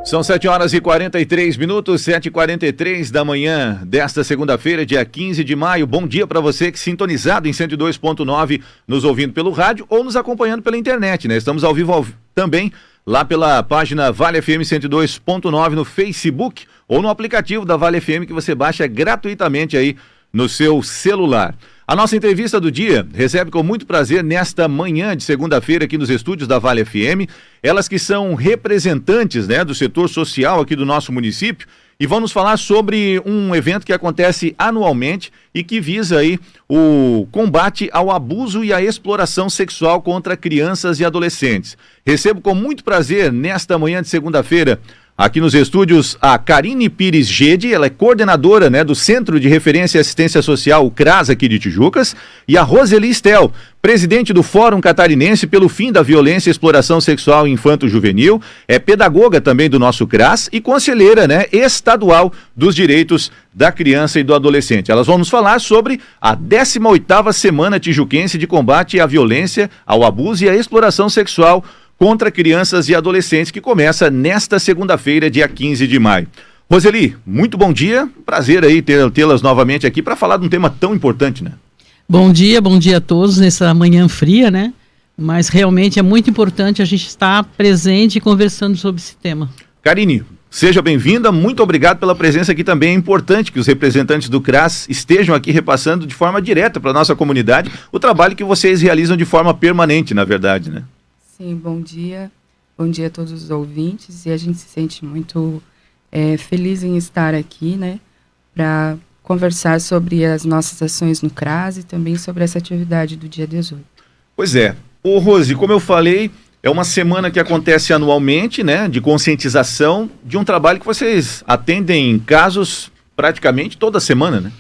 São 7h43, 7h43 da manhã desta segunda-feira, dia 15 de maio. Bom dia para você que sintonizado em 102.9, nos ouvindo pelo rádio ou nos acompanhando pela internet, né? Estamos ao vivo também lá pela página Vale FM 102.9 no Facebook ou no aplicativo da Vale FM que você baixa gratuitamente aí no seu celular. A nossa entrevista do dia recebe com muito prazer nesta manhã de segunda-feira aqui nos estúdios da Vale FM, elas que são representantes, né, do setor social aqui do nosso município e vão nos falar sobre um evento que acontece anualmente e que visa aí o combate ao abuso e à exploração sexual contra crianças e adolescentes. Recebo com muito prazer nesta manhã de segunda-feira aqui nos estúdios a Karine Pires Gede, ela é coordenadora, né, do Centro de Referência e Assistência Social, o CRAS aqui de Tijucas, e a Roseli Stel, presidente do Fórum Catarinense pelo Fim da Violência e Exploração Sexual Infanto-Juvenil, é pedagoga também do nosso CRAS e conselheira, né, estadual dos direitos da criança e do adolescente. Elas vão nos falar sobre a 18ª Semana Tijuquense de Combate à Violência, ao Abuso e à Exploração Sexual contra crianças e adolescentes, que começa nesta segunda-feira, dia 15 de maio. Roseli, muito bom dia, prazer aí tê-las novamente aqui para falar de um tema tão importante, né? Bom dia a todos nessa manhã fria, né? Mas realmente é muito importante a gente estar presente e conversando sobre esse tema. Karine, seja bem-vinda, muito obrigado pela presença aqui também. É importante que os representantes do CRAS estejam aqui repassando de forma direta para a nossa comunidade o trabalho que vocês realizam de forma permanente, na verdade, né? Sim, bom dia a todos os ouvintes, e a gente se sente muito feliz em estar aqui, né, para conversar sobre as nossas ações no CRAS e também sobre essa atividade do dia 18. Pois é. Ô Rose, como eu falei, é uma semana que acontece anualmente, né, de conscientização de um trabalho que vocês atendem casos praticamente toda semana, né?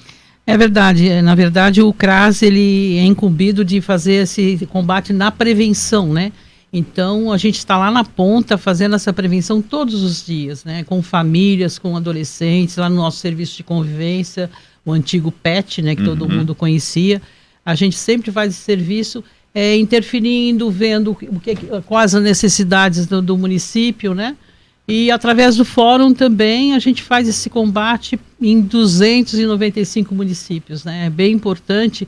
É verdade, na verdade o CRAS ele é incumbido de fazer esse combate na prevenção, né? Então, a gente está lá na ponta fazendo essa prevenção todos os dias, né? Com famílias, com adolescentes, lá no nosso serviço de convivência, o antigo PET, né? Que todo mundo conhecia. A gente sempre faz esse serviço interferindo, vendo quais as necessidades do município, né? E através do fórum também a gente faz esse combate em 295 municípios, né? É bem importante.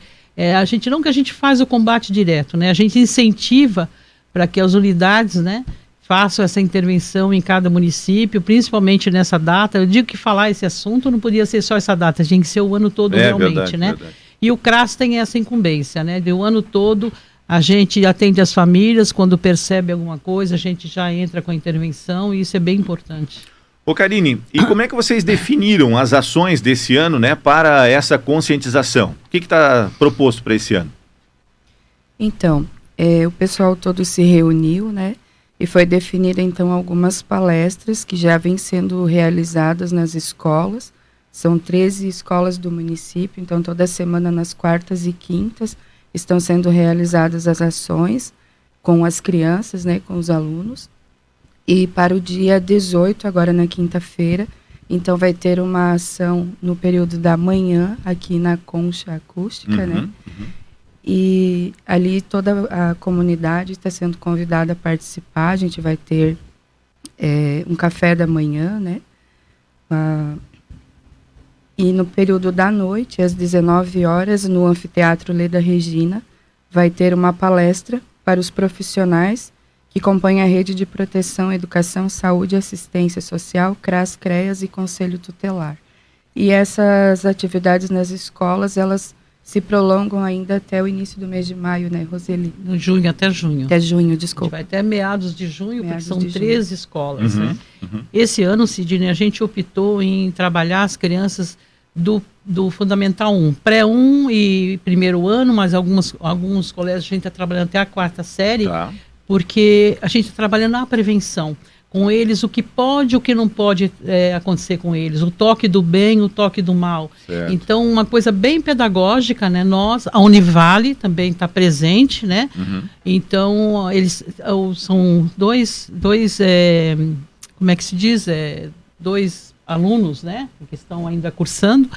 Não que a gente faz o combate direto, né? A gente incentiva para que as unidades, né, façam essa intervenção em cada município, principalmente nessa data. Eu digo que falar esse assunto não podia ser só essa data, tinha que ser o ano todo realmente, verdade, né? Verdade. E o CRAS tem essa incumbência, né, de o ano todo a gente atende as famílias, quando percebe alguma coisa, a gente já entra com a intervenção e isso é bem importante. Ô Karine, e como é que vocês definiram as ações desse ano, né, para essa conscientização? O que está proposto para esse ano? Então, o pessoal todo se reuniu, né, e foi definida então algumas palestras que já vêm sendo realizadas nas escolas. São 13 escolas do município, então toda semana nas quartas e quintas estão sendo realizadas as ações com as crianças, né, com os alunos. E para o dia 18, agora na quinta-feira, então vai ter uma ação no período da manhã aqui na Concha Acústica, né? E ali toda a comunidade está sendo convidada a participar. A gente vai ter um café da manhã, né? E no período da noite, às 19 horas, no Anfiteatro Leda Regina, vai ter uma palestra para os profissionais que compõem a Rede de Proteção, Educação, Saúde e Assistência Social, CRAS, CREAS e Conselho Tutelar. E essas atividades nas escolas, elas se prolongam ainda até o início do mês de maio, né, Roseli? No junho, até junho. Até junho, desculpa. A gente vai até meados de junho, porque são 13 escolas, né? Esse ano, Sidney, a gente optou em trabalhar as crianças do Fundamental 1, pré-1 e primeiro ano, mas alguns colégios a gente está trabalhando até a 4ª série, porque a gente está trabalhando na prevenção. Com eles, o que pode e o que não pode acontecer com eles, o toque do bem, o toque do mal. Certo. Então, uma coisa bem pedagógica, né? A Univale também está presente, né? Então, eles são dois como é que se diz? Dois alunos, né? Que estão ainda cursando,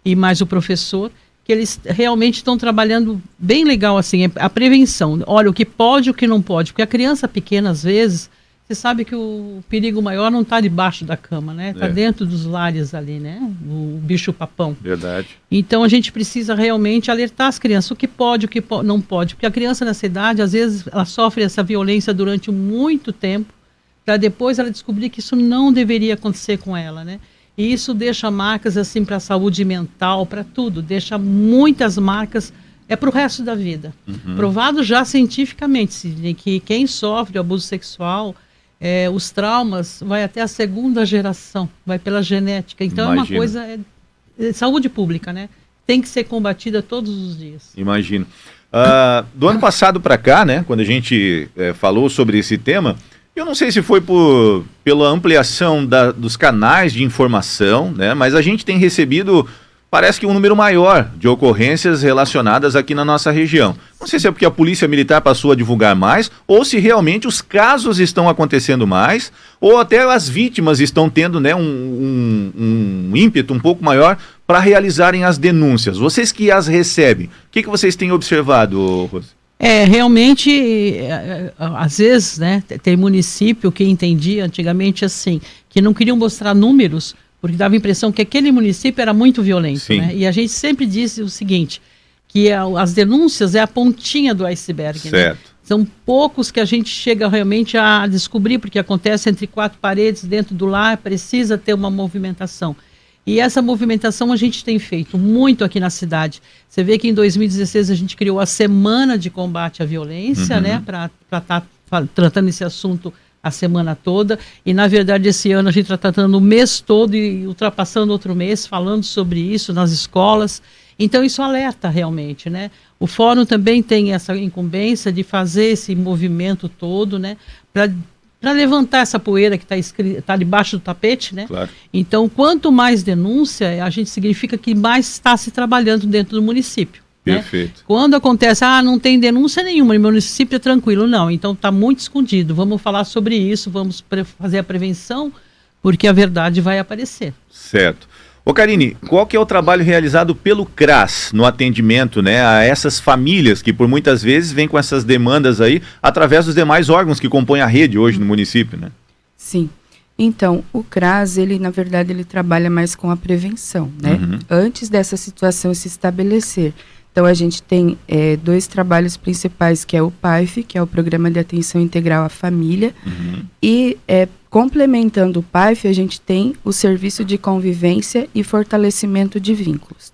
e mais o professor, que eles realmente estão trabalhando bem legal, assim, a prevenção. Olha, o que pode e o que não pode, porque a criança pequena, às vezes, Você sabe que o perigo maior não está debaixo da cama, né? Está É. dentro dos lares ali, né? O bicho-papão. Verdade. Então a gente precisa realmente alertar as crianças o que pode, não pode. Porque a criança nessa idade, às vezes, ela sofre essa violência durante muito tempo, para depois ela descobrir que isso não deveria acontecer com ela, né? E isso deixa marcas assim para a saúde mental, para tudo. Deixa muitas marcas para o resto da vida. Provado já cientificamente, Sidney, que quem sofre abuso sexual, os traumas, vai até a segunda geração, vai pela genética. Então Imagino. é uma coisa, saúde pública, né? Tem que ser combatida todos os dias. Imagino. Do ano passado para cá, né, quando a gente falou sobre esse tema, eu não sei se foi pela ampliação dos canais de informação, né, mas a gente tem recebido, parece que um número maior de ocorrências relacionadas aqui na nossa região. Não sei se é porque a Polícia Militar passou a divulgar mais, ou se realmente os casos estão acontecendo mais, ou até as vítimas estão tendo, né, um ímpeto um pouco maior para realizarem as denúncias. Vocês que as recebem, o que vocês têm observado, Rose? Realmente, às vezes, né, tem município que entendia antigamente assim, que não queriam mostrar números, porque dava a impressão que aquele município era muito violento, né? E a gente sempre disse o seguinte, que as denúncias é a pontinha do iceberg, certo, né? São poucos que a gente chega realmente a descobrir, porque acontece entre quatro paredes, dentro do lar, precisa ter uma movimentação. E essa movimentação a gente tem feito muito aqui na cidade. Você vê que em 2016 a gente criou a Semana de Combate à Violência, né, para estar tratando esse assunto a semana toda. E, na verdade, esse ano a gente está tratando o mês todo e ultrapassando outro mês, falando sobre isso nas escolas. Então, isso alerta realmente, né? O Fórum também tem essa incumbência de fazer esse movimento todo, né, para levantar essa poeira que está debaixo do tapete, né? claro. Então, quanto mais denúncia, a gente significa que mais está se trabalhando dentro do município. Perfeito. Né? Quando acontece, não tem denúncia nenhuma, meu município é tranquilo, não, então está muito escondido. Vamos falar sobre isso, vamos fazer a prevenção, porque a verdade vai aparecer. Certo. Ô Karine, qual que é o trabalho realizado pelo CRAS no atendimento, né, a essas famílias que por muitas vezes vêm com essas demandas aí através dos demais órgãos que compõem a rede hoje no município, né? Sim. Então, o CRAS, na verdade, ele trabalha mais com a prevenção, né? Antes dessa situação se estabelecer. Então, a gente tem dois trabalhos principais, que é o PAIF, que é o Programa de Atenção Integral à Família, e complementando o PAIF, a gente tem o Serviço de Convivência e Fortalecimento de Vínculos.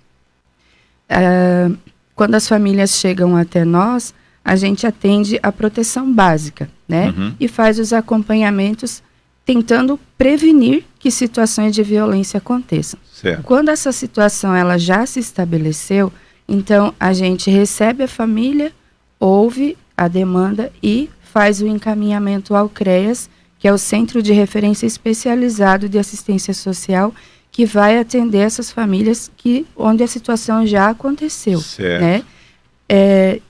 Quando as famílias chegam até nós, a gente atende a proteção básica, né? E faz os acompanhamentos tentando prevenir que situações de violência aconteçam. Certo. Quando essa situação ela já se estabeleceu, então a gente recebe a família, ouve a demanda e faz o encaminhamento ao CREAS, que é o Centro de Referência Especializado de Assistência Social, que vai atender essas famílias onde a situação já aconteceu. Certo. Né?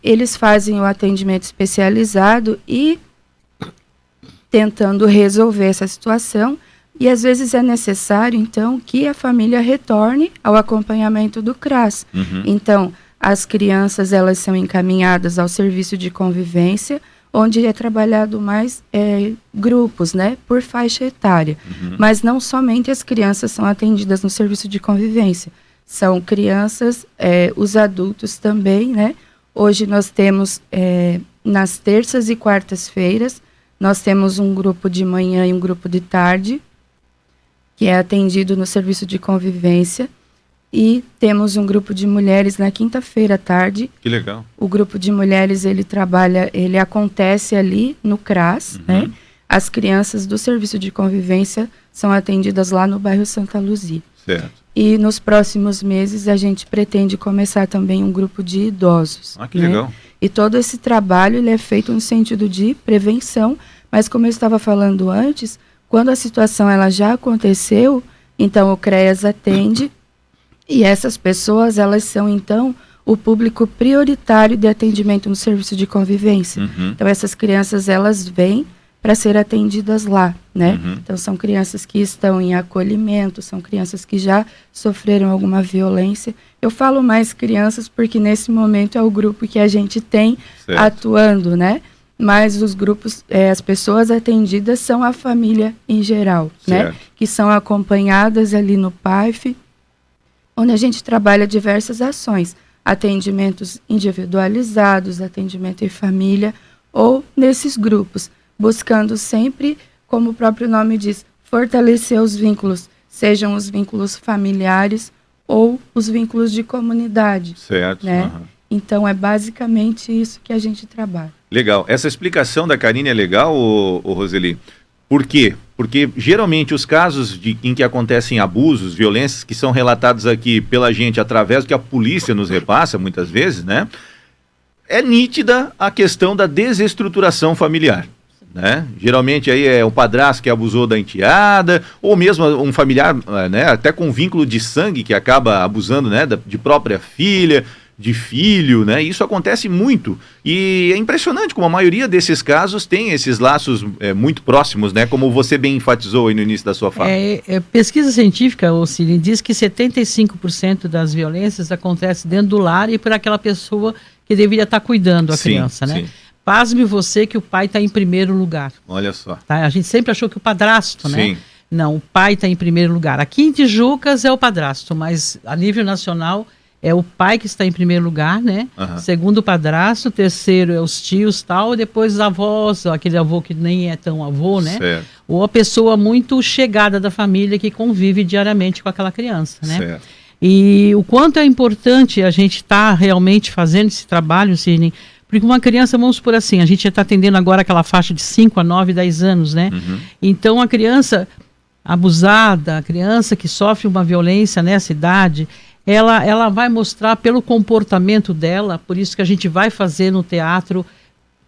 Eles fazem o atendimento especializado e tentando resolver essa situação, e às vezes é necessário, então, que a família retorne ao acompanhamento do CRAS. Então, as crianças, elas são encaminhadas ao serviço de convivência, onde é trabalhado mais grupos, né, por faixa etária. Mas não somente as crianças são atendidas no serviço de convivência, são crianças, os adultos também, né. Hoje nós temos, nas terças e quartas-feiras, nós temos um grupo de manhã e um grupo de tarde, que é atendido no serviço de convivência, e temos um grupo de mulheres na quinta-feira à tarde. Que legal. O grupo de mulheres, ele acontece ali no CRAS, né? As crianças do serviço de convivência são atendidas lá no bairro Santa Luzia. Certo. E nos próximos meses a gente pretende começar também um grupo de idosos. Que legal. E todo esse trabalho ele é feito no sentido de prevenção, mas como eu estava falando antes, quando a situação ela já aconteceu, então o CREAS atende e essas pessoas elas são então o público prioritário de atendimento no serviço de convivência. Então essas crianças elas vêm para ser atendidas lá, né? Então são crianças que estão em acolhimento, são crianças que já sofreram alguma violência. Eu falo mais crianças porque nesse momento é o grupo que a gente tem atuando, né? mas os grupos, as pessoas atendidas são a família em geral, né? Que são acompanhadas ali no PAIF, onde a gente trabalha diversas ações, atendimentos individualizados, atendimento em família, ou nesses grupos, buscando sempre, como o próprio nome diz, fortalecer os vínculos, sejam os vínculos familiares ou os vínculos de comunidade. Certo. Né? Então, é basicamente isso que a gente trabalha. Legal. Essa explicação da Karine é legal, Roseli? Por quê? Porque geralmente os casos em que acontecem abusos, violências, que são relatados aqui pela gente através do que a polícia nos repassa, muitas vezes, né? É nítida a questão da desestruturação familiar. Né? Geralmente aí é o padrasto que abusou da enteada, ou mesmo um familiar, né, até com vínculo de sangue que acaba abusando, né, de própria filha, de filho, né? Isso acontece muito e é impressionante como a maioria desses casos tem esses laços muito próximos, né? Como você bem enfatizou aí no início da sua fala. Pesquisa científica, Cílio, diz que 75% das violências acontece dentro do lar e por aquela pessoa que deveria estar cuidando a criança, né? Sim. Pasme você que o pai está em primeiro lugar. Olha só. Tá? A gente sempre achou que o padrasto, né? Sim. Não, o pai está em primeiro lugar. Aqui em Tijucas é o padrasto, mas a nível nacional é o pai que está em primeiro lugar, né? Segundo o padrasto, terceiro é os tios tal, e depois os avós, aquele avô que nem é tão avô, né? Certo. Ou a pessoa muito chegada da família que convive diariamente com aquela criança, né? Certo. E o quanto é importante a gente estar realmente fazendo esse trabalho, Sidney, porque uma criança, vamos supor assim, a gente já está atendendo agora aquela faixa de 5 a 9, 10 anos, né? Então a criança abusada, a criança que sofre uma violência nessa idade, ela vai mostrar pelo comportamento dela, por isso que a gente vai fazer no teatro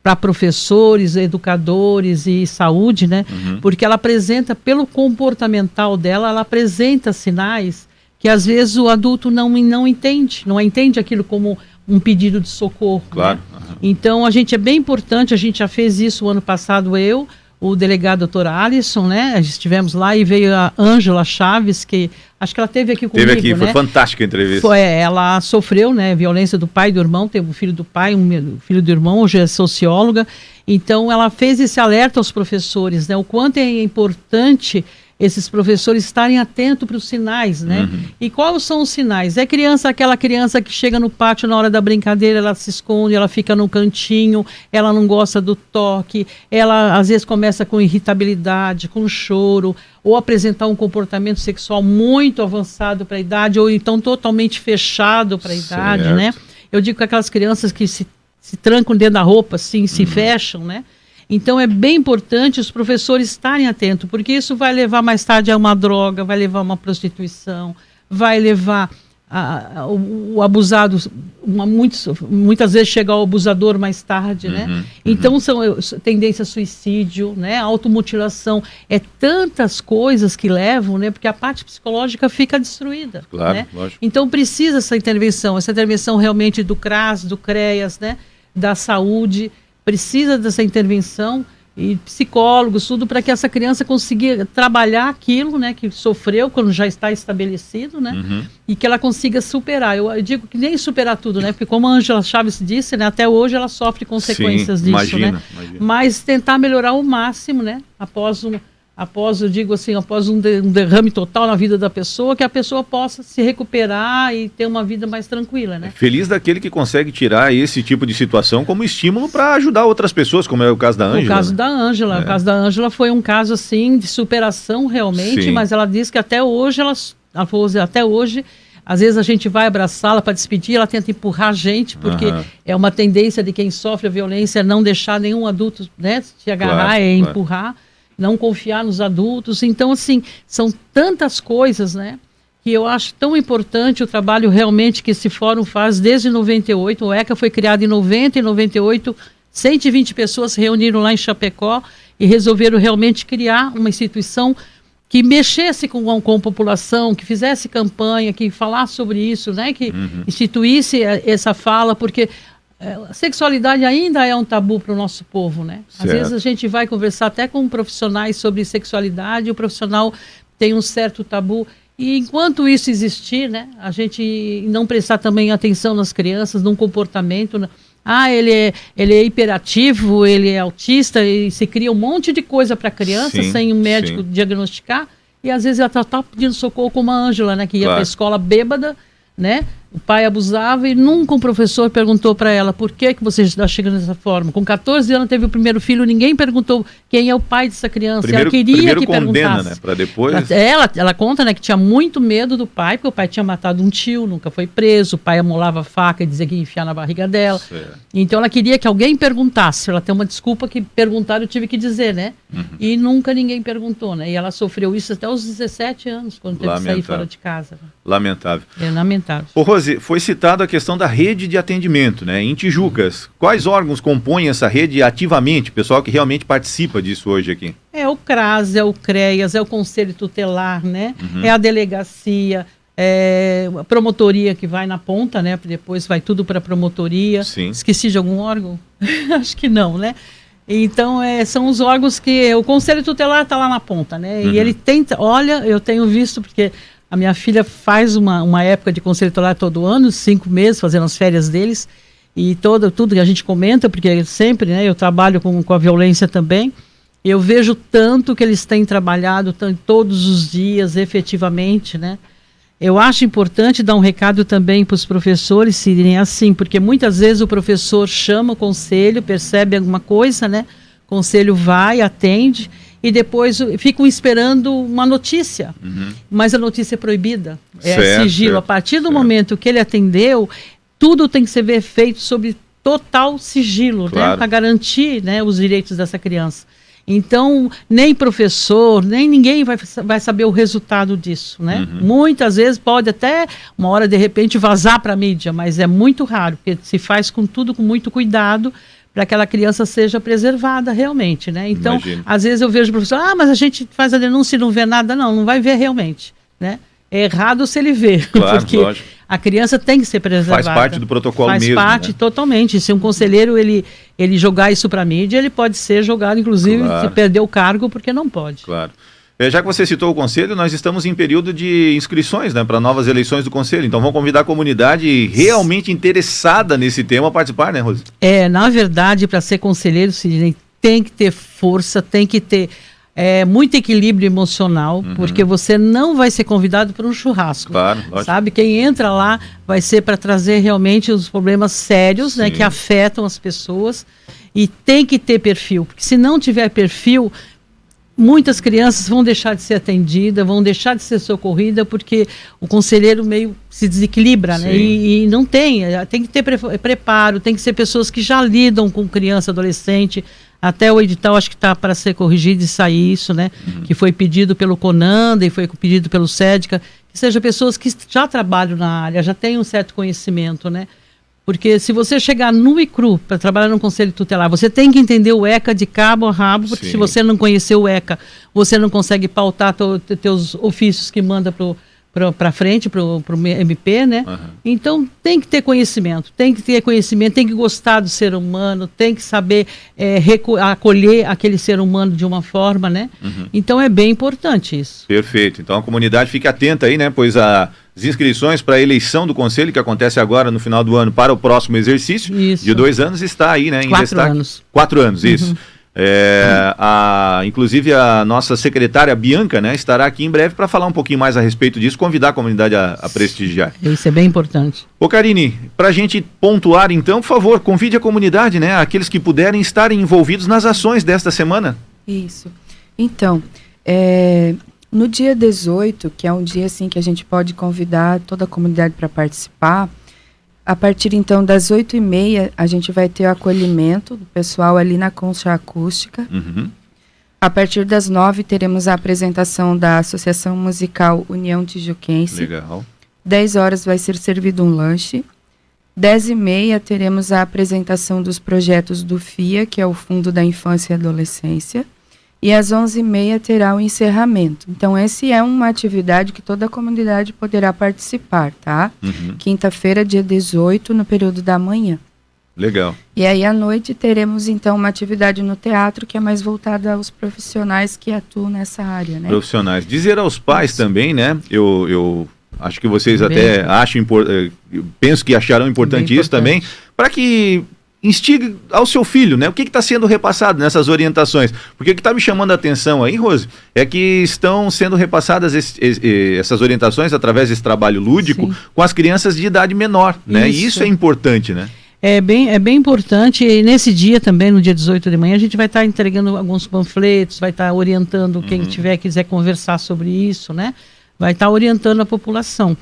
para professores, educadores e saúde, né? Porque ela apresenta, pelo comportamental dela, ela apresenta sinais que às vezes o adulto não entende aquilo como um pedido de socorro. Claro. Né? Então, é bem importante, a gente já fez isso o ano passado, o delegado doutor Alisson, né? Estivemos lá e veio a Ângela Chaves, que acho que ela esteve aqui comigo, né? Foi fantástica a entrevista. Ela sofreu, né, violência do pai e do irmão, teve um filho do pai, um filho do irmão, hoje é socióloga. Então, ela fez esse alerta aos professores, né? O quanto é importante esses professores estarem atentos para os sinais, né? E quais são os sinais? É aquela criança que chega no pátio na hora da brincadeira, ela se esconde, ela fica no cantinho, ela não gosta do toque, ela às vezes começa com irritabilidade, com choro, ou apresentar um comportamento sexual muito avançado para a idade, ou então totalmente fechado para a idade, né? Eu digo que aquelas crianças que se trancam dentro da roupa, assim, se fecham, né? Então é bem importante os professores estarem atentos, porque isso vai levar mais tarde a uma droga, vai levar a uma prostituição, vai levar o abusado, muitas vezes chega ao abusador mais tarde, né? Então são tendência a suicídio, né? Automutilação, tantas coisas que levam, né? Porque a parte psicológica fica destruída, claro, né? Lógico. Então precisa essa intervenção realmente do CRAS, do CREAS, né? Da saúde, precisa dessa intervenção e psicólogos, tudo para que essa criança consiga trabalhar aquilo, né, que sofreu quando já está estabelecido, né, e que ela consiga superar. Eu digo que nem superar tudo, né, porque como a Ângela Chaves disse, né, até hoje ela sofre consequências disso, imagina, né, mas tentar melhorar ao máximo, né, após um derrame total na vida da pessoa, que a pessoa possa se recuperar e ter uma vida mais tranquila, né? Feliz daquele que consegue tirar esse tipo de situação como estímulo para ajudar outras pessoas, como é o caso da Ângela. O caso da Ângela. O caso da Ângela foi um caso, assim, de superação realmente, mas ela disse que até hoje, às vezes a gente vai abraçá-la para despedir, ela tenta empurrar a gente, porque é uma tendência de quem sofre a violência não deixar nenhum adulto, né, se agarrar, empurrar. Não confiar nos adultos. Então, assim, são tantas coisas, né, que eu acho tão importante o trabalho realmente que esse fórum faz desde 98. O ECA foi criado em 90, em 98, 120 pessoas se reuniram lá em Chapecó e resolveram realmente criar uma instituição que mexesse com a população, que fizesse campanha, que falasse sobre isso, né, que instituísse essa fala, porque a sexualidade ainda é um tabu para o nosso povo, né? Às vezes a gente vai conversar até com profissionais sobre sexualidade, o profissional tem um certo tabu. E enquanto isso existir, né, a gente não prestar também atenção nas crianças, no comportamento, ele é hiperativo, ele é autista, e se cria um monte de coisa para a criança sem um médico diagnosticar, e às vezes ela está pedindo socorro como a Ângela, né, que ia para a escola bêbada, né? O pai abusava e nunca um professor perguntou para ela por que você está chegando dessa forma. Com 14 anos teve o primeiro filho, ninguém perguntou quem é o pai dessa criança. Ela queria que perguntasse. Né? Para depois... Ela conta, né, que tinha muito medo do pai, porque o pai tinha matado um tio, nunca foi preso, o pai amolava a faca e dizia que ia enfiar na barriga dela. Certo. Então ela queria que alguém perguntasse. Ela tem uma desculpa que perguntaram, eu tive que dizer, né? E nunca ninguém perguntou, né? E ela sofreu isso até os 17 anos, quando teve que sair fora de casa. Lamentável. É lamentável. Ô, Rose, foi citada a questão da rede de atendimento, né? Em Tijucas, quais órgãos compõem essa rede ativamente? Pessoal que realmente participa disso hoje aqui. É o CRAS, é o CREAS, é o Conselho Tutelar, né? É a delegacia, é a promotoria que vai na ponta, né? Depois vai tudo para a promotoria. Sim. Esqueci de algum órgão? Acho que não, né? Então, são os órgãos que... O Conselho Tutelar está lá na ponta, né? E ele tenta... Olha, eu tenho visto, porque... A minha filha faz uma época de conselho tutelar todo ano, 5 meses, fazendo as férias deles, e tudo que a gente comenta, porque sempre, né, eu trabalho com a violência também, eu vejo tanto que eles têm trabalhado todos os dias, efetivamente, né. Eu acho importante dar um recado também para os professores serem assim, porque muitas vezes o professor chama o conselho, percebe alguma coisa, né, o conselho vai, atende, e depois ficam esperando uma notícia, mas a notícia é proibida, sigilo. A partir do momento que ele atendeu, tudo tem que ser feito sob total sigilo, né, para garantir, né, os direitos dessa criança. Então, nem professor, nem ninguém vai saber o resultado disso, né? Muitas vezes pode até, uma hora de repente, vazar para a mídia, mas é muito raro, porque se faz com muito cuidado, para que aquela criança seja preservada realmente, né? Então, às vezes eu vejo o professor, mas a gente faz a denúncia e não vê nada. Não vai ver realmente, né? É errado se ele ver, porque lógico. A criança tem que ser preservada. Faz parte do protocolo mesmo. Faz parte, né? Totalmente. Se um conselheiro, ele jogar isso para a mídia, ele pode ser jogado, inclusive, se perder o cargo, porque não pode. Claro. Já que você citou o Conselho, nós estamos em período de inscrições, né, para novas eleições do Conselho. Então vamos convidar a comunidade realmente interessada nesse tema a participar, né, Rose? Na verdade, para ser conselheiro, Sidney, tem que ter força, tem que ter muito equilíbrio emocional, porque você não vai ser convidado para um churrasco. Claro, lógico. Sabe? Quem entra lá vai ser para trazer realmente os problemas sérios, né, que afetam as pessoas, e tem que ter perfil, porque se não tiver perfil, muitas crianças vão deixar de ser atendidas, vão deixar de ser socorridas, porque o conselheiro meio se desequilibra, né? E não tem que ter preparo, tem que ser pessoas que já lidam com criança, adolescente. Até o edital acho que está para ser corrigido e sair isso, né? Que foi pedido pelo CONANDA e foi pedido pelo SEDCA, que sejam pessoas que já trabalham na área, já têm um certo conhecimento, né? Porque se você chegar nu e cru para trabalhar no Conselho Tutelar, você tem que entender o ECA de cabo a rabo, porque se você não conhecer o ECA, você não consegue pautar teus ofícios que manda para frente, para o MP, né? Então tem que ter conhecimento, tem que gostar do ser humano, tem que saber acolher aquele ser humano de uma forma, né? Então é bem importante isso. Perfeito, então a comunidade fique atenta aí, né? Pois as inscrições para a eleição do Conselho, que acontece agora no final do ano para o próximo exercício, de 2 anos, está aí, né? Em 4 anos. 4 anos, isso. Inclusive a nossa secretária Bianca, né, estará aqui em breve para falar um pouquinho mais a respeito disso, convidar a comunidade a prestigiar. Isso é bem importante. Ô Karine, para a gente pontuar então, por favor, convide a comunidade, né, aqueles que puderem estarem envolvidos nas ações desta semana. Isso. Então, no dia 18, que é um dia assim que a gente pode convidar toda a comunidade para participar, a partir então das 8h30 a gente vai ter o acolhimento do pessoal ali na concha acústica. A partir das 9 teremos a apresentação da Associação Musical União Tijuquense. Legal. 10 horas vai ser servido um lanche. 10h30 teremos a apresentação dos projetos do FIA, que é o Fundo da Infância e Adolescência. E às 11h30 terá o encerramento. Então, essa é uma atividade que toda a comunidade poderá participar, tá? Quinta-feira, dia 18, no período da manhã. Legal. E aí, à noite, teremos, então, uma atividade no teatro que é mais voltada aos profissionais que atuam nessa área, né? Profissionais. Dizer aos pais também, né? Eu acho que vocês até acham penso que acharão importante isso também, para que instigue ao seu filho, né? O que está sendo repassado nessas orientações? Porque o que está me chamando a atenção aí, Rose, é que estão sendo repassadas essas orientações através desse trabalho lúdico Sim. com as crianças de idade menor, né? E isso é importante, né? É bem importante, e nesse dia também, no dia 18 de manhã, a gente vai estar entregando alguns panfletos, vai estar orientando quem quiser conversar sobre isso, né? Vai estar orientando a população.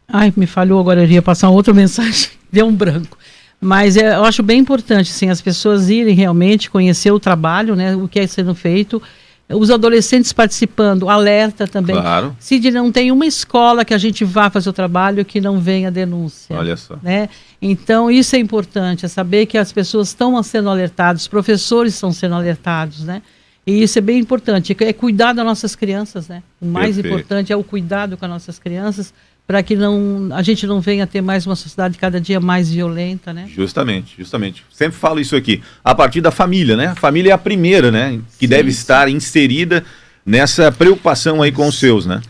Ai, me falhou agora, eu ia passar uma outra mensagem, deu um branco. Mas eu acho bem importante, assim, as pessoas irem realmente conhecer o trabalho, né? O que é sendo feito. Os adolescentes participando, alerta também. Claro. Se não tem uma escola que a gente vá fazer o trabalho que não venha denúncia. Olha só. Né? Então, isso é importante, é saber que as pessoas estão sendo alertadas, os professores estão sendo alertados, né? E isso é bem importante, é cuidar das nossas crianças, né? O mais importante é o cuidado com as nossas crianças, para que a gente não venha ter mais uma sociedade cada dia mais violenta, né? Justamente. Sempre falo isso aqui, a partir da família, né? A família é a primeira, né? Que deve estar inserida nessa preocupação aí com os seus, né?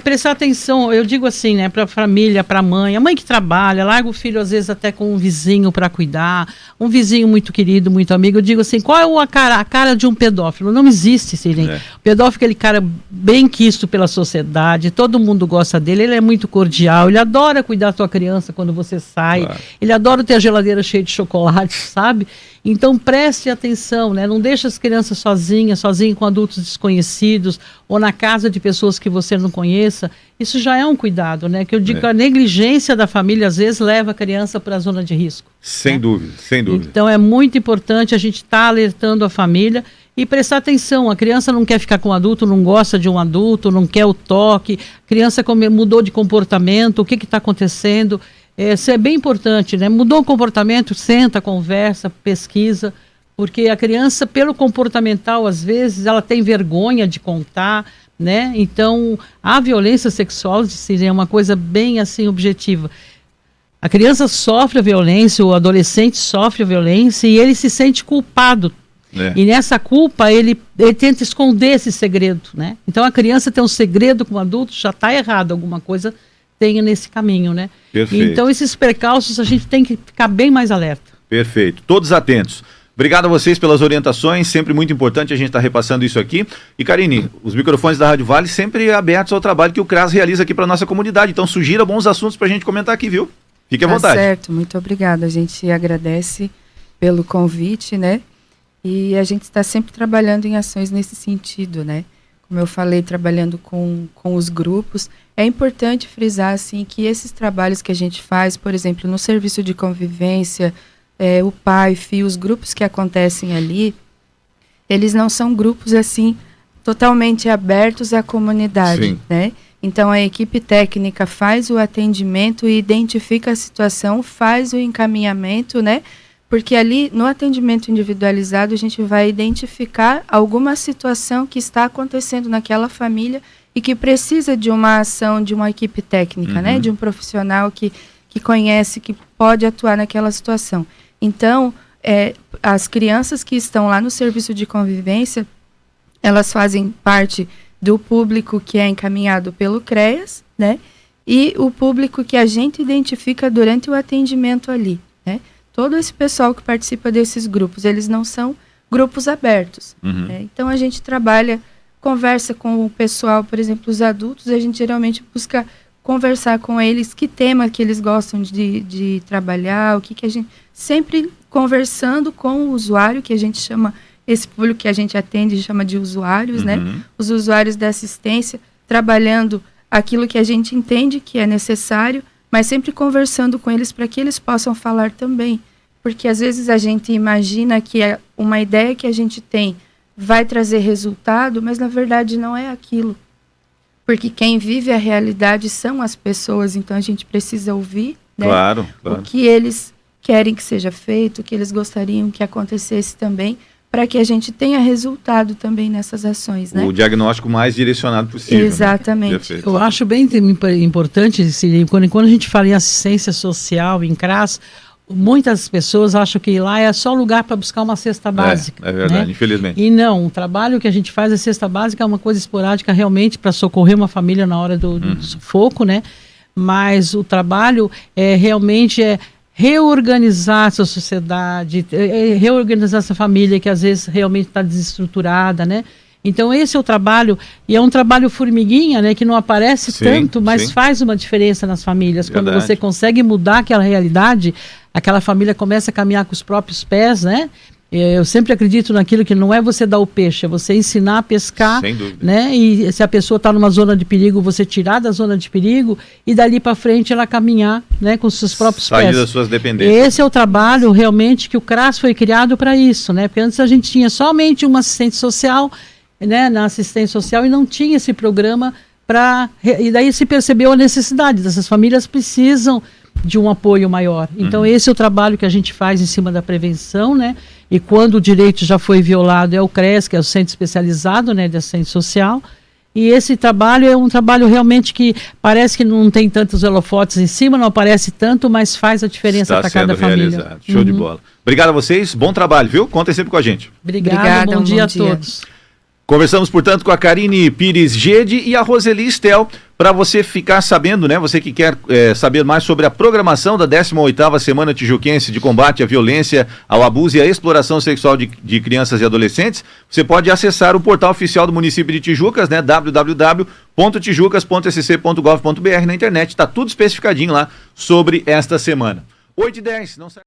Prestar atenção, eu digo assim, né, para a família, para a mãe que trabalha, larga o filho às vezes até com um vizinho para cuidar, um vizinho muito querido, muito amigo. Eu digo assim, qual é a cara de um pedófilo? Não existe, Sirene. O pedófilo é aquele cara bem quisto pela sociedade, todo mundo gosta dele, ele é muito cordial, ele adora cuidar da tua criança quando você sai, ele adora ter a geladeira cheia de chocolate, sabe? Então preste atenção, né? Não deixe as crianças sozinhas com adultos desconhecidos ou na casa de pessoas que você não conheça. Isso já é um cuidado, né? Que eu digo que a negligência da família às vezes leva a criança para a zona de risco. Sem dúvida. Então é muito importante a gente estar alertando a família e prestar atenção. A criança não quer ficar com o adulto, não gosta de um adulto, não quer o toque. A criança mudou de comportamento, o que está acontecendo? Isso é bem importante, né? Mudou o comportamento, senta, conversa, pesquisa, porque a criança, pelo comportamental, às vezes, ela tem vergonha de contar, né? Então, a violência sexual seria uma coisa bem, assim, objetiva. A criança sofre a violência, o adolescente sofre a violência e ele se sente culpado. E nessa culpa, ele tenta esconder esse segredo, né? Então, a criança tem um segredo com o adulto, já está errado, alguma coisa tenha nesse caminho, né? Perfeito. Então, esses precalços a gente tem que ficar bem mais alerta. Perfeito. Todos atentos. Obrigado a vocês pelas orientações, sempre muito importante a gente estar repassando isso aqui. E, Karine, os microfones da Rádio Vale sempre abertos ao trabalho que o CRAS realiza aqui para a nossa comunidade. Então, sugira bons assuntos para a gente comentar aqui, viu? Fique à vontade. Certo, muito obrigada. A gente agradece pelo convite, né? E a gente está sempre trabalhando em ações nesse sentido, né? Como eu falei, trabalhando com os grupos. É importante frisar, assim, que esses trabalhos que a gente faz, por exemplo, no serviço de convivência, o pai, filho, os grupos que acontecem ali, eles não são grupos, assim, totalmente abertos à comunidade, né? Então, a equipe técnica faz o atendimento e identifica a situação, faz o encaminhamento, né? Porque ali, no atendimento individualizado, a gente vai identificar alguma situação que está acontecendo naquela família e que precisa de uma ação de uma equipe técnica, né? De um profissional que conhece, que pode atuar naquela situação. Então, as crianças que estão lá no serviço de convivência, elas fazem parte do público que é encaminhado pelo CREAS, né? E o público que a gente identifica durante o atendimento ali, né? Todo esse pessoal que participa desses grupos, eles não são grupos abertos. Né? Então, a gente conversa com o pessoal, por exemplo, os adultos, a gente geralmente busca conversar com eles, que tema que eles gostam de trabalhar, o que a gente... Sempre conversando com o usuário, que a gente chama, esse público que a gente atende, chama de usuários, né? Os usuários da assistência, trabalhando aquilo que a gente entende que é necessário, mas sempre conversando com eles para que eles possam falar também. Porque às vezes a gente imagina que uma ideia que a gente tem vai trazer resultado, mas na verdade não é aquilo. Porque quem vive a realidade são as pessoas, então a gente precisa ouvir, né, claro. O que eles querem que seja feito, o que eles gostariam que acontecesse também, para que a gente tenha resultado também nessas ações, né? O diagnóstico mais direcionado possível. Exatamente. Né? Eu acho bem importante, quando a gente fala em assistência social, em CRAS, muitas pessoas acham que lá é só lugar para buscar uma cesta básica. É verdade, né? Infelizmente. E não, o trabalho que a gente faz, a cesta básica, é uma coisa esporádica realmente para socorrer uma família na hora do sufoco, né? Mas o trabalho realmente reorganizar essa sociedade, reorganizar essa família que às vezes realmente está desestruturada, né? Então esse é o trabalho, e é um trabalho formiguinha, né, que não aparece tanto, mas faz uma diferença nas famílias. Verdade. Quando você consegue mudar aquela realidade, aquela família começa a caminhar com os próprios pés, né? Eu sempre acredito naquilo que não é você dar o peixe, é você ensinar a pescar, né? E se a pessoa está numa zona de perigo, você tirar da zona de perigo e dali para frente ela caminhar, né, com os seus próprios pés. Sair das suas dependências. Esse é o trabalho realmente que o CRAS foi criado para isso, né? Porque antes a gente tinha somente um assistente social, né, na assistência social, e não tinha esse programa e daí se percebeu a necessidade dessas famílias precisam de um apoio maior. Então esse é o trabalho que a gente faz em cima da prevenção, né? E quando o direito já foi violado é o CRES, que é o Centro Especializado, né, de Assistência Social. E esse trabalho é um trabalho realmente que parece que não tem tantos holofotes em cima, não aparece tanto, mas faz a diferença para cada família. Show de bola. Obrigado a vocês, bom trabalho, viu? Contem sempre com a gente. Obrigada, bom dia a todos. Conversamos, portanto, com a Karine Pires Gede e a Roseli Stel, para você ficar sabendo, né, você que quer saber mais sobre a programação da 18ª Semana Tijuquense de Combate à Violência, ao Abuso e à Exploração Sexual de Crianças e Adolescentes, você pode acessar o portal oficial do município de Tijucas, né, www.tijucas.sc.gov.br na internet, está tudo especificadinho lá sobre esta semana. 8h10, não sai...